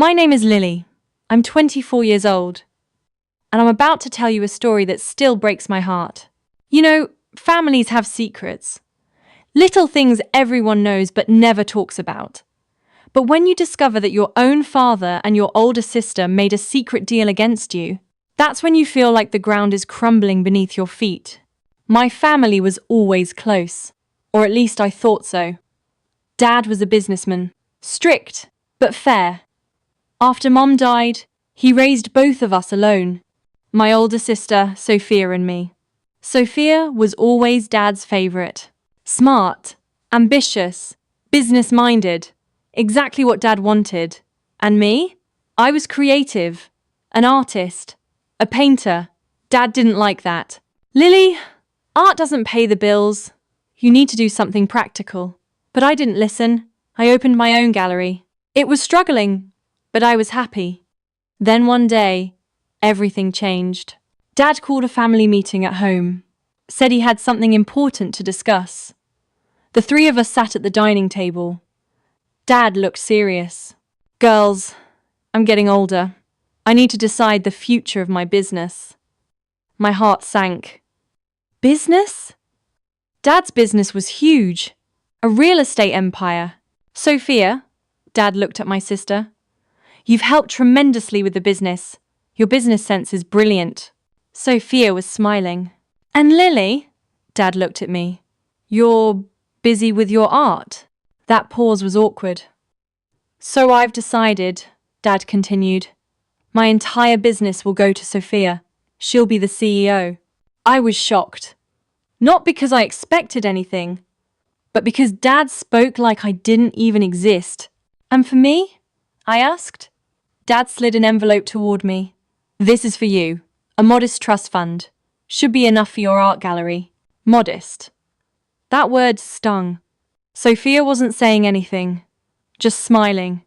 My name is Lily. I'm 24 years old, and I'm about to tell you a story that still breaks my heart. You know, families have secrets. Little things everyone knows but never talks about. But when you discover that your own father and your older sister made a secret deal against you, that's when you feel like the ground is crumbling beneath your feet. My family was always close, or at least I thought so. Dad was a businessman, strict, but fair. After Mom died, he raised both of us alone, my older sister, Sophia, and me. Sophia was always Dad's favorite. Smart, ambitious, business-minded, exactly what Dad wanted. And me? I was creative, an artist, a painter. Dad didn't like that. Lily, art doesn't pay the bills. You need to do something practical. But I didn't listen. I opened my own gallery. It was struggling, but I was happy. Then one day, everything changed. Dad called a family meeting at home, said he had something important to discuss. The three of us sat at the dining table. Dad looked serious. Girls, I'm getting older. I need to decide the future of my business. My heart sank. Business? Dad's business was huge. A real estate empire. Sophia, Dad looked at my sister. You've helped tremendously with the business. Your business sense is brilliant. Sophia was smiling. And Lily, Dad looked at me. You're busy with your art. That pause was awkward. So I've decided, Dad continued. My entire business will go to Sophia. She'll be the CEO. I was shocked. Not because I expected anything, but because Dad spoke like I didn't even exist. And for me? I asked. Dad slid an envelope toward me. This is for you. A modest trust fund. Should be enough for your art gallery. Modest. That word stung. Sophia wasn't saying anything, just smiling.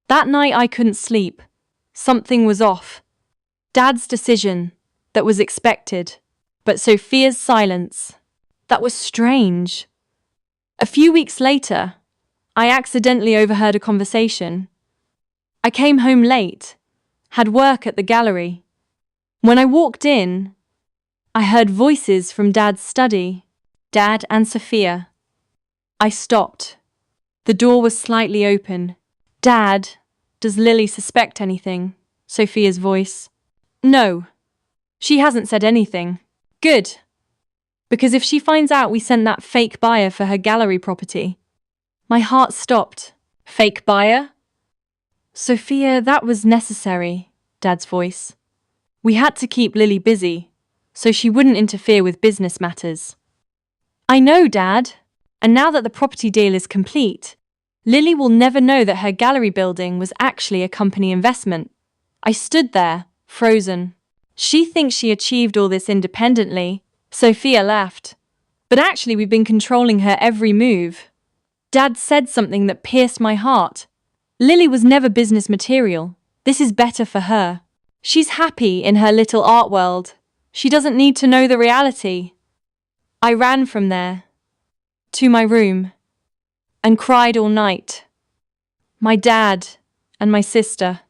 That night I couldn't sleep. Something was off. Dad's decision, that was expected. But Sophia's silence, that was strange. A few weeks later, I accidentally overheard a conversation. I came home late, had work at the gallery. When I walked in, I heard voices from Dad's study, Dad and Sophia. I stopped. The door was slightly open. Dad, does Lily suspect anything? Sophia's voice. No. She hasn't said anything. Good. Because if she finds out we sent that fake buyer for her gallery property. My heart stopped. Fake buyer? Sophia, that was necessary, Dad's voice. We had to keep Lily busy, so she wouldn't interfere with business matters. I know, Dad. And now that the property deal is complete, Lily will never know that her gallery building was actually a company investment. I stood there, frozen. She thinks she achieved all this independently. Sophia laughed. But actually we've been controlling her every move. Dad said something that pierced my heart. Lily was never business material. This is better for her. She's happy in her little art world. She doesn't need to know the reality. I ran from there to my room and cried all night. My dad and my sister.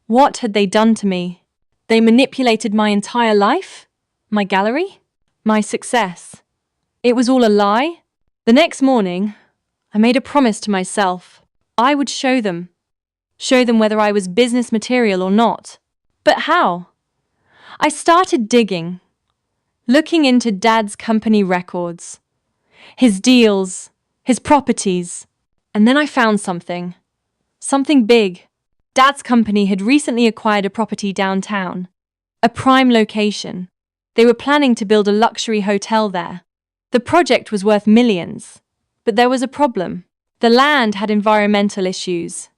What had they done to me? They manipulated my entire life? My gallery? My success? It was all a lie? The next morning, I made a promise to myself. I would show them whether I was business material or not. But how? I started digging, looking into Dad's company records, his deals, his properties, and then I found something big. Dad's company had recently acquired a property downtown, a prime location. They were planning to build a luxury hotel there. The project was worth millions, but there was a problem. The land had environmental issues,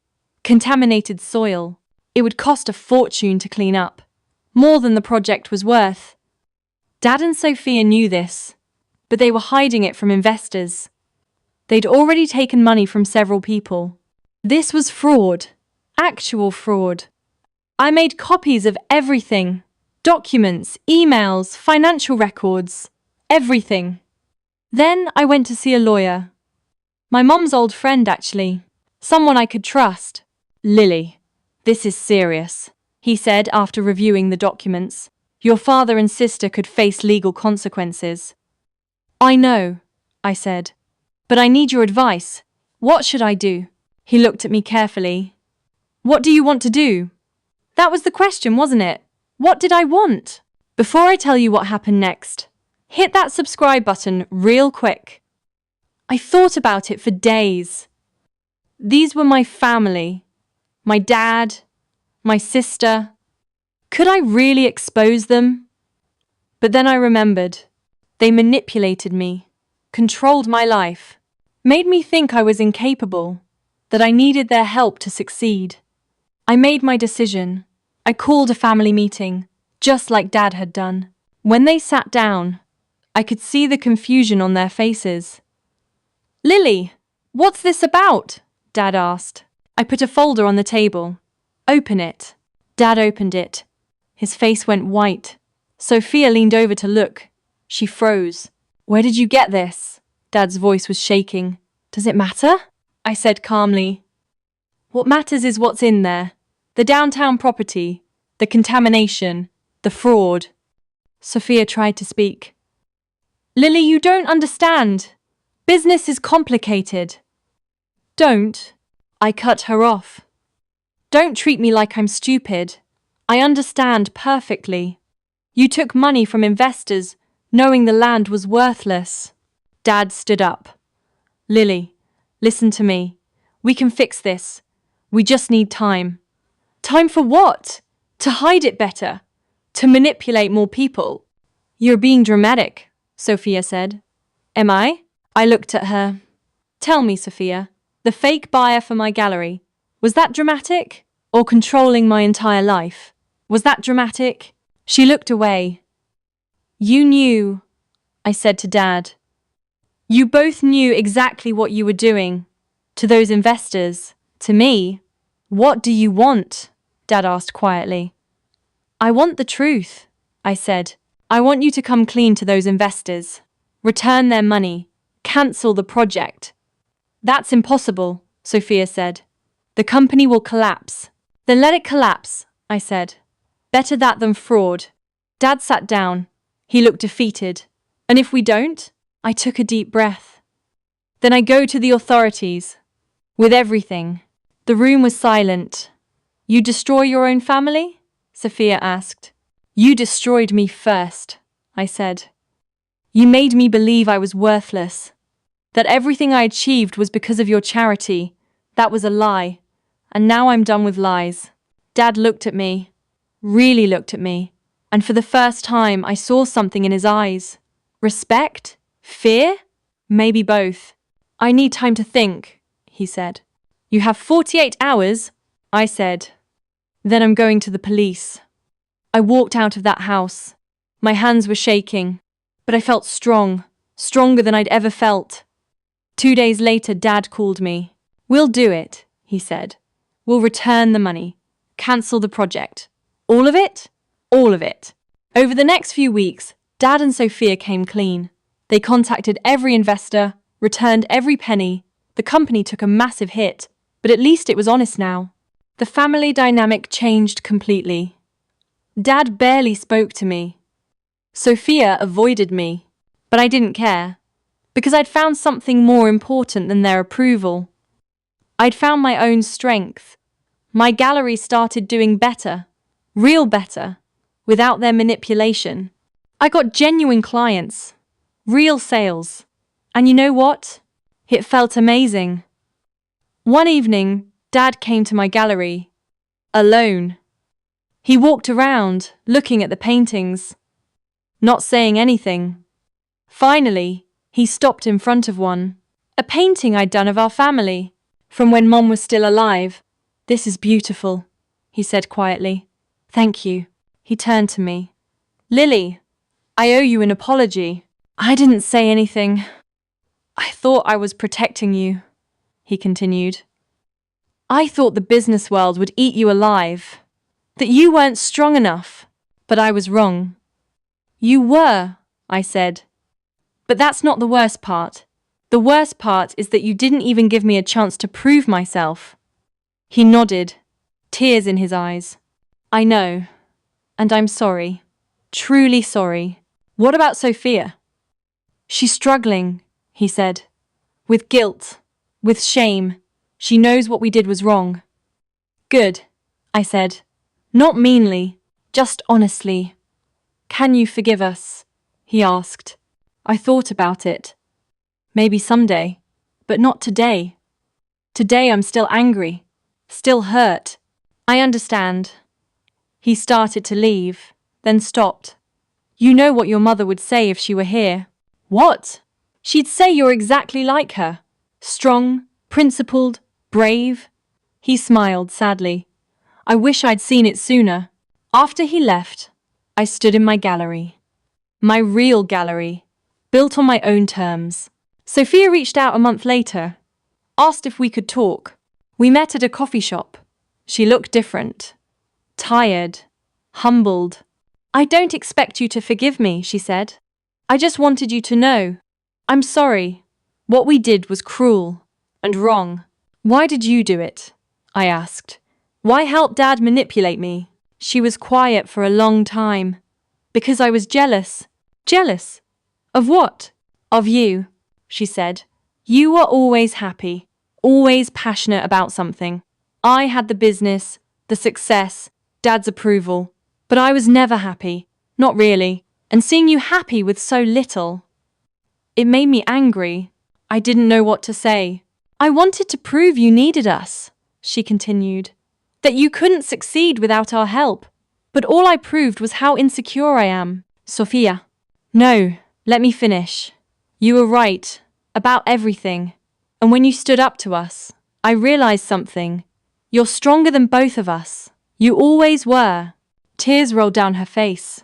contaminated soil. It would cost a fortune to clean up, more than the project was worth. Dad and Sophia knew this, but they were hiding it from investors. They'd already taken money from several people. This was fraud, actual fraud. I made copies of everything, documents, emails, financial records, everything. Then I went to see a lawyer. My mom's old friend, actually. Someone I could trust. Lily, This is serious, he said after reviewing the documents. Your father and sister could face legal consequences. I know, I said. But I need your advice. What should I do? He looked at me carefully. What do you want to do? That was the question, wasn't it? What did I want? Before I tell you what happened next, hit that subscribe button real quick. I thought about it for days. These were my family. My dad, my sister. Could I really expose them? But then I remembered. They manipulated me, controlled my life, made me think I was incapable, that I needed their help to succeed. I made my decision. I called a family meeting, just like Dad had done. When they sat down, I could see the confusion on their faces. Lily, what's this about? Dad asked. I put a folder on the table. Open it. Dad opened it. His face went white. Sophia leaned over to look. She froze. Where did you get this? Dad's voice was shaking. Does it matter? I said calmly. What matters is what's in there. The downtown property, the contamination, the fraud. Sophia tried to speak. Lily, you don't understand. Business is complicated. Don't. I cut her off. Don't treat me like I'm stupid. I understand perfectly. You took money from investors, knowing the land was worthless. Dad stood up. Lily, listen to me. We can fix this. We just need time. Time for what? To hide it better. To manipulate more people. You're being dramatic, Sophia said. Am I? I looked at her. Tell me, Sophia, the fake buyer for my gallery, was that dramatic? Or controlling my entire life? Was that dramatic? She looked away. You knew, I said to Dad. You both knew exactly what you were doing. To those investors, to me. What do you want? Dad asked quietly. I want the truth, I said. I want you to come clean to those investors. Return their money. Cancel the project. That's impossible, Sophia said. The company will collapse. Then let it collapse, I said. Better that than fraud. Dad sat down. He looked defeated. And if we don't? I took a deep breath. Then I go to the authorities. With everything. The room was silent. You destroy your own family? Sophia asked. You destroyed me first, I said. You made me believe I was worthless. That everything I achieved was because of your charity. That was a lie. And now I'm done with lies. Dad looked at me. Really looked at me. And for the first time, I saw something in his eyes. Respect? Fear? Maybe both. I need time to think, he said. You have 48 hours, I said. Then I'm going to the police. I walked out of that house. My hands were shaking, but I felt strong, stronger than I'd ever felt. 2 days later, Dad called me. We'll do it, he said. We'll return the money. Cancel the project. All of it? All of it. Over the next few weeks, Dad and Sophia came clean. They contacted every investor, returned every penny. The company took a massive hit, but at least it was honest now. The family dynamic changed completely. Dad barely spoke to me. Sophia avoided me, but I didn't care, because I'd found something more important than their approval. I'd found my own strength. My gallery started doing better, real better, without their manipulation. I got genuine clients, real sales. And you know what? It felt amazing. One evening, Dad came to my gallery, alone. He walked around, looking at the paintings, not saying anything. Finally, he stopped in front of one, a painting I'd done of our family, from when Mom was still alive. This is beautiful, he said quietly. Thank you. He turned to me. Lily, I owe you an apology. I didn't say anything. I thought I was protecting you, he continued. I thought the business world would eat you alive, that you weren't strong enough, but I was wrong. You were, I said. But that's not the worst part. The worst part is that you didn't even give me a chance to prove myself. He nodded. tears in his eyes. I know, and I'm sorry. Truly sorry. What about Sophia? She's struggling, he said. With guilt, with shame. She knows what we did was wrong. Good, I said. Not meanly, just honestly. Can you forgive us? He asked. I thought about it. Maybe someday, but not today. Today I'm still angry, still hurt. I understand. He started to leave, then stopped. You know what your mother would say if she were here. What? She'd say you're exactly like her. Strong, principled, brave. He smiled sadly. I wish I'd seen it sooner. After he left, I stood in my gallery. My real gallery, built on my own terms. Sophia reached out a month later, asked if we could talk. We met at a coffee shop. She looked different. Tired. Humbled. I don't expect you to forgive me, she said. I just wanted you to know. I'm sorry. What we did was cruel and wrong. Why did you do it? I asked. Why help Dad manipulate me? She was quiet for a long time. Because I was jealous. Jealous? Of what? Of you, she said. You were always happy, always passionate about something. I had the business, the success, Dad's approval. But I was never happy. Not really. And seeing you happy with so little, it made me angry. I didn't know what to say. I wanted to prove you needed us, she continued. That you couldn't succeed without our help. But all I proved was how insecure I am. Sophia. No, let me finish. You were right. About everything. And when you stood up to us, I realized something. You're stronger than both of us. You always were. Tears rolled down her face.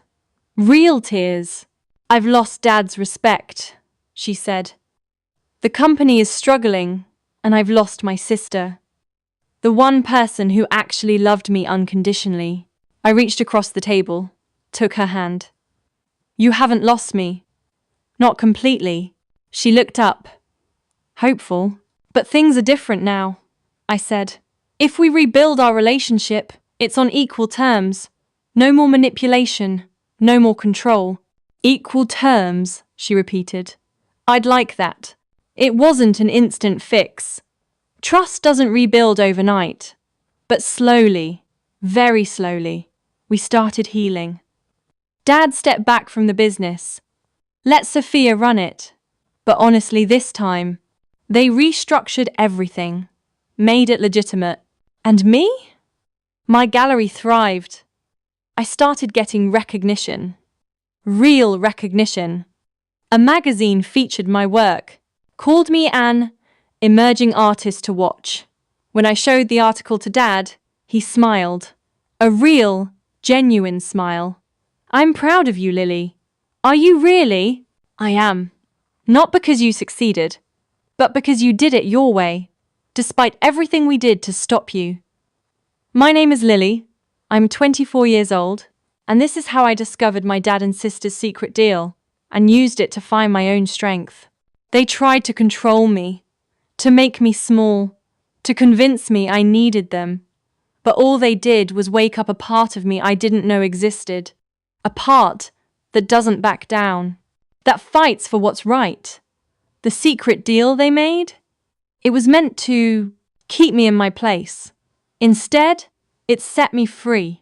Real tears. I've lost Dad's respect, she said. The company is struggling, and I've lost my sister. The one person who actually loved me unconditionally. I reached across the table, took her hand. You haven't lost me. Not completely. She looked up. Hopeful. But things are different now, I said. If we rebuild our relationship, it's on equal terms. No more manipulation, no more control. Equal terms, she repeated. I'd like that. It wasn't an instant fix. Trust doesn't rebuild overnight. But slowly, very slowly, we started healing. Dad stepped back from the business. Let Sophia run it. But honestly, this time, they restructured everything, made it legitimate. And me? My gallery thrived. I started getting recognition. Real recognition. A magazine featured my work, called me an emerging artist to watch. When I showed the article to Dad, he smiled. A real, genuine smile. I'm proud of you, Lily. Are you really? I am. Not because you succeeded, but because you did it your way, despite everything we did to stop you. My name is Lily. I'm 24 years old, and this is how I discovered my dad and sister's secret deal and used it to find my own strength. They tried to control me, to make me small, to convince me I needed them. But all they did was wake up a part of me I didn't know existed. A part that doesn't back down, that fights for what's right. The secret deal they made? It was meant to keep me in my place. Instead, it set me free.